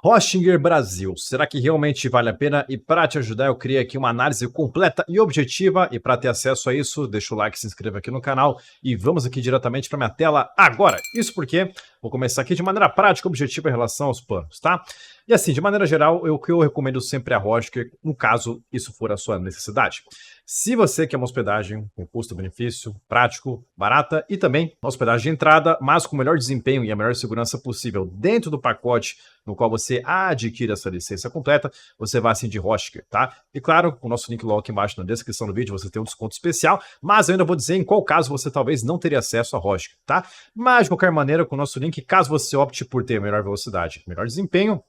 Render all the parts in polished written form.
Hostinger Brasil, será que realmente vale a pena? E para te ajudar, eu criei aqui uma análise completa e objetiva. E para ter acesso a isso, deixa o like, se inscreva aqui no canal e vamos aqui diretamente para minha tela agora. Isso porque vou começar aqui de maneira prática e objetiva em relação aos planos, tá? E assim, de maneira geral, o que eu recomendo sempre é a Hostinger, no caso isso for a sua necessidade. Se você quer uma hospedagem com custo-benefício, prático, barata e também uma hospedagem de entrada, mas com o melhor desempenho e a melhor segurança possível dentro do pacote no qual você adquire essa licença completa, você vai assim de Hostinger, tá? E claro, com o nosso link logo aqui embaixo na descrição do vídeo você tem um desconto especial, mas eu ainda vou dizer em qual caso você talvez não teria acesso a Hostinger, tá? Mas de qualquer maneira, com o nosso link, caso você opte por ter melhor velocidade, melhor desempenho,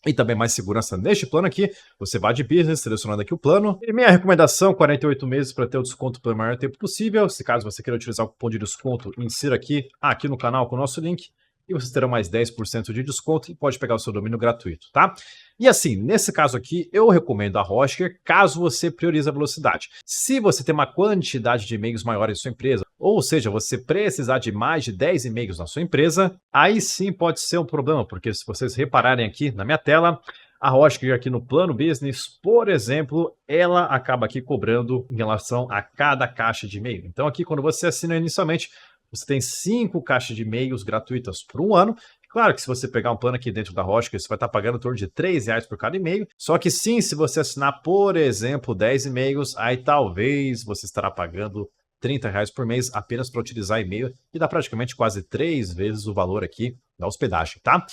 e também mais segurança neste plano aqui, você vai de business, selecionando aqui o plano. E minha recomendação, 48 meses para ter o desconto pelo maior tempo possível. Se caso você queira utilizar o cupom de desconto, insira aqui no canal com o nosso link. E vocês terão mais 10% de desconto e pode pegar o seu domínio gratuito, tá? E assim, nesse caso aqui, eu recomendo a Hostinger caso você priorize a velocidade. Se você tem uma quantidade de e-mails maior em sua empresa, ou seja, você precisar de mais de 10 e-mails na sua empresa, aí sim pode ser um problema, porque se vocês repararem aqui na minha tela, a Hostinger aqui no plano business, por exemplo, ela acaba aqui cobrando em relação a cada caixa de e-mail. Então aqui quando você assina inicialmente, você tem 5 caixas de e-mails gratuitas por um ano. Claro que se você pegar um plano aqui dentro da Hostinger, você vai estar pagando em torno de R$3 por cada e-mail. Só que sim, se você assinar, por exemplo, 10 e-mails, aí talvez você estará pagando R$30 por mês apenas para utilizar e-mail, e dá praticamente quase 3 vezes o valor aqui da hospedagem, tá?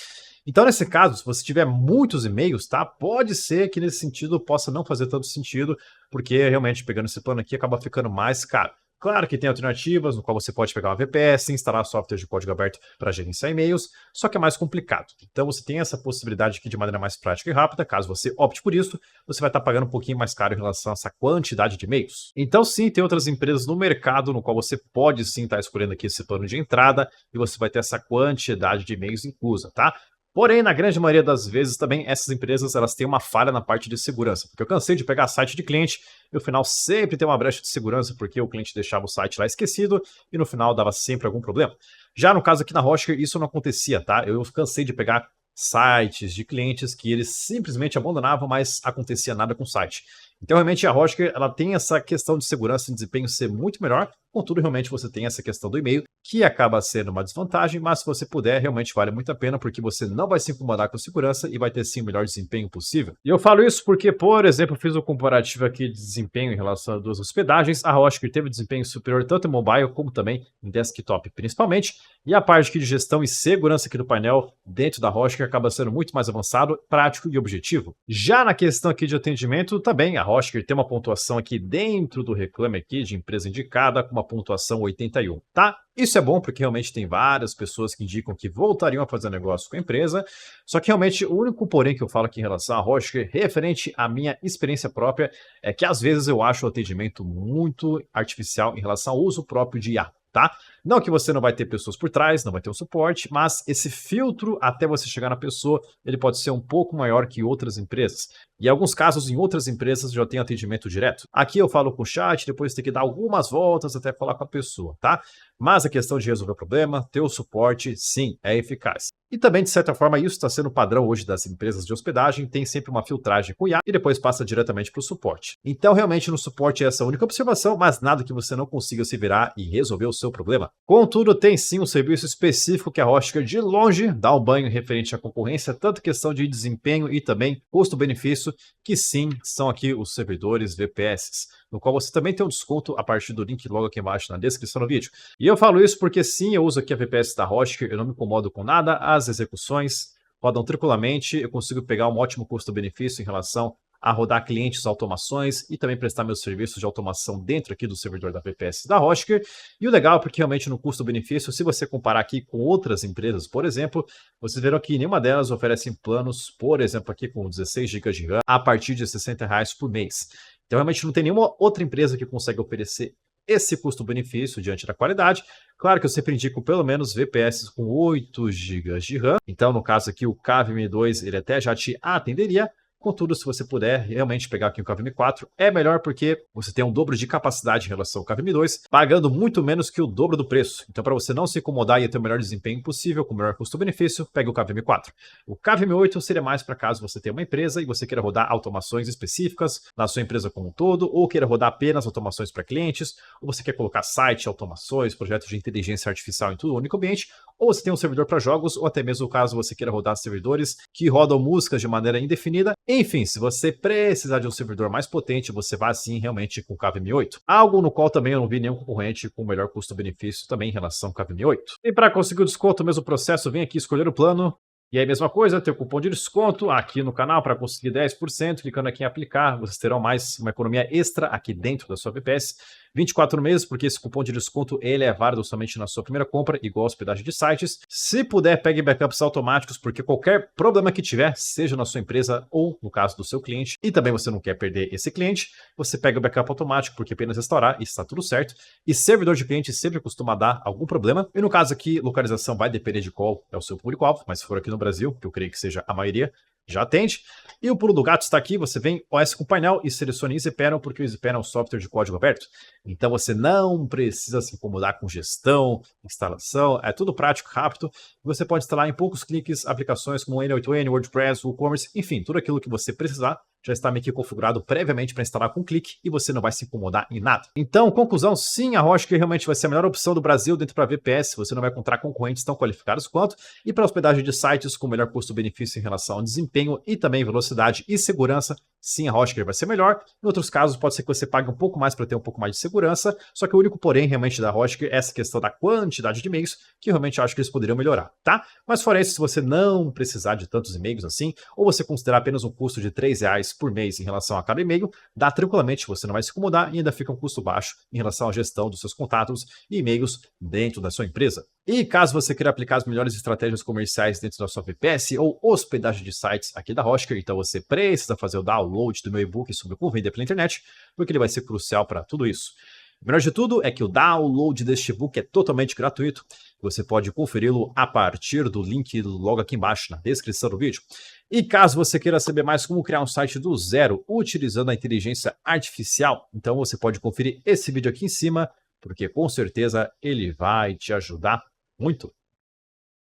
Então, nesse caso, se você tiver muitos e-mails, tá? Pode ser que nesse sentido possa não fazer tanto sentido, porque realmente pegando esse plano aqui acaba ficando mais caro. Claro que tem alternativas, no qual você pode pegar uma VPS, instalar software de código aberto para gerenciar e-mails, só que é mais complicado. Então você tem essa possibilidade aqui de maneira mais prática e rápida, caso você opte por isso, você vai estar pagando um pouquinho mais caro em relação a essa quantidade de e-mails. Então sim, tem outras empresas no mercado no qual você pode sim estar escolhendo aqui esse plano de entrada e você vai ter essa quantidade de e-mails inclusa, tá? Porém, na grande maioria das vezes também essas empresas elas têm uma falha na parte de segurança, porque eu cansei de pegar site de cliente e no final sempre tem uma brecha de segurança porque o cliente deixava o site lá esquecido e no final dava sempre algum problema. Já no caso aqui na Hostinger isso não acontecia, tá? Eu cansei de pegar sites de clientes que eles simplesmente abandonavam, mas acontecia nada com o site. Então realmente a Hostinger ela tem essa questão de segurança e desempenho ser muito melhor, contudo realmente você tem essa questão do e-mail, que acaba sendo uma desvantagem, mas se você puder, realmente vale muito a pena, porque você não vai se incomodar com segurança e vai ter sim o melhor desempenho possível. E eu falo isso porque, por exemplo, eu fiz um comparativo aqui de desempenho em relação a duas hospedagens, a Hostinger teve desempenho superior tanto em mobile como também em desktop principalmente, e a parte aqui de gestão e segurança aqui do painel dentro da Hostinger acaba sendo muito mais avançado, prático e objetivo. Já na questão aqui de atendimento, também a Hostinger tem uma pontuação aqui dentro do reclame aqui de empresa indicada com uma pontuação 81, tá? Isso é bom porque realmente tem várias pessoas que indicam que voltariam a fazer negócio com a empresa, só que realmente o único porém que eu falo aqui em relação à Hostinger, referente à minha experiência própria, é que às vezes eu acho o atendimento muito artificial em relação ao uso próprio de IA. Tá? Não que você não vai ter pessoas por trás, não vai ter um suporte, mas esse filtro até você chegar na pessoa, ele pode ser um pouco maior que outras empresas. E em alguns casos, em outras empresas, já tem atendimento direto. Aqui eu falo com o chat, depois tem que dar algumas voltas até falar com a pessoa, tá? Mas a questão de resolver o problema, ter o suporte, sim, é eficaz. E também, de certa forma, isso está sendo padrão hoje das empresas de hospedagem, tem sempre uma filtragem com IA e depois passa diretamente para o suporte. Então, realmente, no suporte é essa única observação, mas nada que você não consiga se virar e resolver o seu problema. Contudo, tem sim um serviço específico que a Hostinger de longe dá um banho referente à concorrência, tanto questão de desempenho e também custo-benefício, que sim, são aqui os servidores VPS, no qual você também tem um desconto a partir do link logo aqui embaixo na descrição do vídeo. E eu falo isso porque sim, eu uso aqui a VPS da Hostinger, eu não me incomodo com nada, as execuções rodam tranquilamente, eu consigo pegar um ótimo custo-benefício em relação a rodar clientes, automações e também prestar meus serviços de automação dentro aqui do servidor da VPS da Hostinger. E o legal é porque realmente no custo-benefício, se você comparar aqui com outras empresas, por exemplo, vocês verão que nenhuma delas oferecem planos, por exemplo, aqui com 16 GB de RAM a partir de R$60 por mês. Então realmente não tem nenhuma outra empresa que consegue oferecer esse custo-benefício diante da qualidade. Claro que eu sempre indico pelo menos VPS com 8 GB de RAM. Então, no caso aqui, o KVM2 ele até já te atenderia. Contudo, se você puder realmente pegar aqui o KVM 4, é melhor porque você tem um dobro de capacidade em relação ao KVM 2, pagando muito menos que o dobro do preço. Então, para você não se incomodar e ter o melhor desempenho possível, com o melhor custo-benefício, pegue o KVM 4. O KVM 8 seria mais para caso você tenha uma empresa e você queira rodar automações específicas na sua empresa como um todo, ou queira rodar apenas automações para clientes, ou você quer colocar site, automações, projetos de inteligência artificial em todo o único ambiente, ou você tem um servidor para jogos, ou até mesmo caso você queira rodar servidores que rodam músicas de maneira indefinida. Enfim, se você precisar de um servidor mais potente, você vai sim realmente com o KVM 8. Algo no qual também eu não vi nenhum concorrente com melhor custo-benefício também em relação ao KVM 8. E para conseguir o desconto, o mesmo processo, vem aqui escolher o plano. E aí, mesma coisa, tem o cupom de desconto aqui no canal para conseguir 10%. Clicando aqui em aplicar, vocês terão mais uma economia extra aqui dentro da sua VPS. 24 meses, porque esse cupom de desconto ele é válido somente na sua primeira compra, igual a hospedagem de sites. Se puder, pegue backups automáticos, porque qualquer problema que tiver, seja na sua empresa ou no caso do seu cliente, e também você não quer perder esse cliente, você pega o backup automático, porque apenas restaurar e está tudo certo. E servidor de cliente sempre costuma dar algum problema. E no caso aqui, localização vai depender de qual é o seu público-alvo, mas se for aqui no Brasil, que eu creio que seja a maioria, já atende. E o pulo do gato está aqui, você vem OS com painel e selecione Easy Panel, porque o Easy Panel é um software de código aberto. Então você não precisa se incomodar com gestão, instalação, é tudo prático, rápido. Você pode instalar em poucos cliques aplicações como o N8N, WordPress, WooCommerce, enfim, tudo aquilo que você precisar já está meio que configurado previamente para instalar com um clique e você não vai se incomodar em nada. Então, conclusão, sim, a Hosker realmente vai ser a melhor opção do Brasil dentro para VPS, você não vai encontrar concorrentes tão qualificados quanto, e para hospedagem de sites com melhor custo-benefício em relação ao desempenho e também velocidade e segurança, sim, a Hosker vai ser melhor. Em outros casos, pode ser que você pague um pouco mais para ter um pouco mais de segurança, só que o único porém realmente da Hosker é essa questão da quantidade de e-mails, que realmente eu acho que eles poderiam melhorar, tá? Mas fora isso, se você não precisar de tantos e-mails assim, ou você considerar apenas um custo de R$3 por mês em relação a cada e-mail, dá tranquilamente, você não vai se incomodar e ainda fica um custo baixo em relação à gestão dos seus contatos e e-mails dentro da sua empresa. E caso você queira aplicar as melhores estratégias comerciais dentro da sua VPS ou hospedagem de sites aqui da Hosker, então você precisa fazer o download do meu e-book sobre como vender pela internet, porque ele vai ser crucial para tudo isso. O melhor de tudo é que o download deste e-book é totalmente gratuito. Você pode conferi-lo a partir do link logo aqui embaixo na descrição do vídeo. E caso você queira saber mais como criar um site do zero utilizando a inteligência artificial, então você pode conferir esse vídeo aqui em cima, porque com certeza ele vai te ajudar muito.